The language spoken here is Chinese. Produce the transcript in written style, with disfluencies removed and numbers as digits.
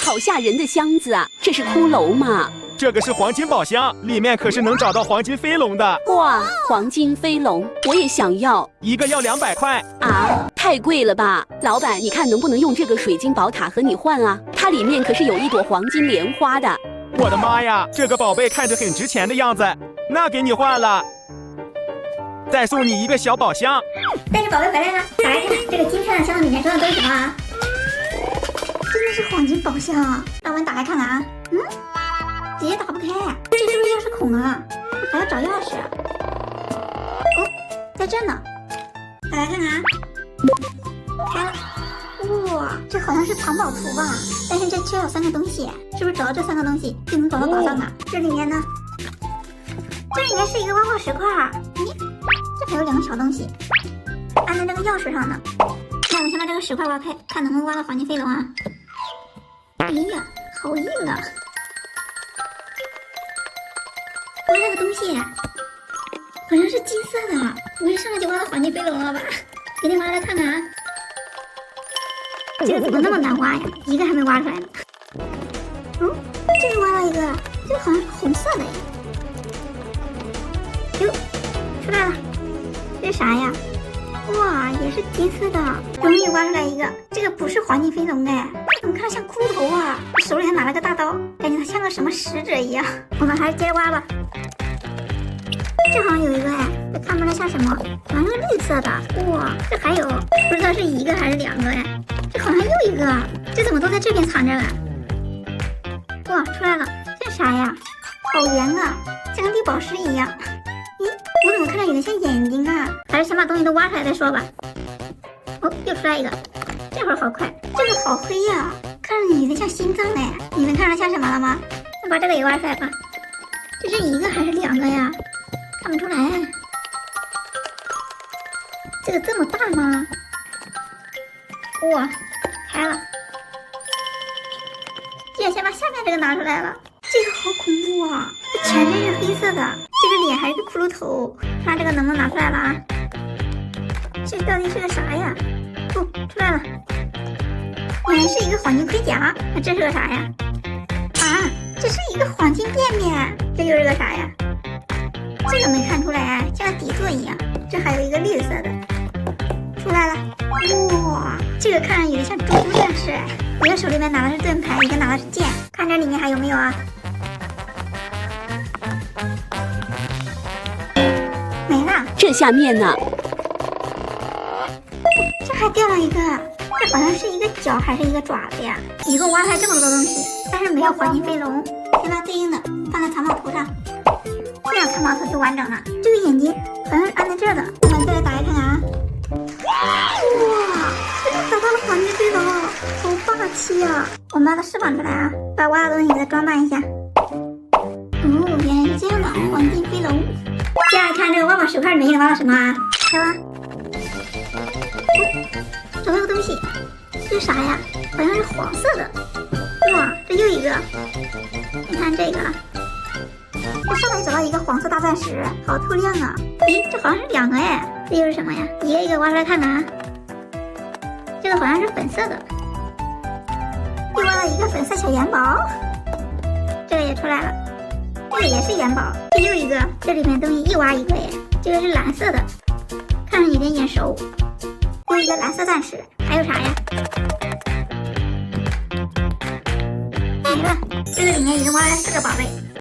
好吓人的箱子啊！这是骷髅吗？这个是黄金宝箱，里面可是能找到黄金飞龙的。哇，黄金飞龙，我也想要，一个要200块啊，太贵了吧！老板，你看能不能用这个水晶宝塔和你换啊？它里面可是有一朵黄金莲花的。我的妈呀，这个宝贝看着很值钱的样子，那给你换了。再送你一个小宝箱。带着宝贝回来了，打开看看这个金色的箱子里面装的都是什么啊？真的是黄金宝箱，让我们打开看看啊。直接打不开，这是不是钥匙孔啊？还要找钥匙。哦，在这呢。打开看看啊。开了。哇，这好像是藏宝图吧？但是这缺少3个东西，是不是找到这3个东西就能找到宝藏啊？这里面呢？这里面是一个挖矿石块。咦，这还有2个小东西，按在这个钥匙上呢。那我们先把这个石块挖开，看能不能挖到黄金飞龙啊？哎呀，好硬啊！挖那个东西好像是金色的，我一上来就挖到黄金飞龙了吧？给你挖来看看啊！这个怎么那么难挖呀？一个还没挖出来呢。这个挖到一个，这个好像是红色的呀。哟，出来了，这是啥呀？哇，也是金色的，终于挖出来一个。这个不是黄金飞龙哎，怎么看着像骷髅头啊？手里还拿了个大刀，感觉它像个什么使者一样。我们还是接着挖吧。这好像有一个哎，这看不出来像什么，好像是绿色的。哇，这还有，不知道是一个还是2个哎。这好像又一个，这怎么都在这边藏着啊？哇，出来了，这是啥呀？好圆啊，像个绿宝石一样。咦，我怎么看着有点像眼睛啊？还是先把东西都挖出来再说吧。哦，又出来一个，这会儿好快。这个好黑呀，看着有点像心脏哎。你们看着像什么了吗？那把这个也挖出来吧。这是一个还是2个呀？看不出来。这个这么大吗？哇，开了。居然先把下面这个拿出来了，这个好恐怖啊！这全身是黑色的，这个脸还是个骷髅头。看这个能不能拿出来了啊？这到底是个啥呀？哦，出来了，原来是一个黄金盔甲。那这是个啥呀？啊，这是一个黄金便便。这又是个啥呀？这个没看出来，像个底座一样。这还有一个绿色的，出来了。哇，这个看着有点像猪猪战士，一个手里面拿的是盾牌，一个拿的是剑。看这里面还有没有啊？没了。这下面呢？这还掉了一个，这好像是一个脚还是一个爪子呀？一共挖出来这么多东西，但是没有黄金飞龙。先把对应的放在藏宝图上，这样藏宝图就完整了。这个眼睛好像是安在这儿的，我们再来打开看看啊。哇，找到了黄金飞龙，好霸气啊！我们把它释放出来啊，把挖的东西给它装扮一下。哦，原来是这样的，黄金飞龙。接下来看这个挖宝石块里面又挖到什么啊？开挖。找到个东西，这是啥呀？好像是黄色的。哇，这又一个。你看这个，我上来找到一个黄色大钻石，好透亮啊！咦，这好像是2个哎，这又是什么呀？一个一个挖出来看看啊。这个好像是粉色的，又挖了一个粉色小元宝，这个也出来了，这个也是元宝，这又一个，这里面东西一挖一个耶。这个是蓝色的，看着有点眼熟，又一个蓝色钻石，还有啥呀？没了，这个里面已经挖了4个宝贝。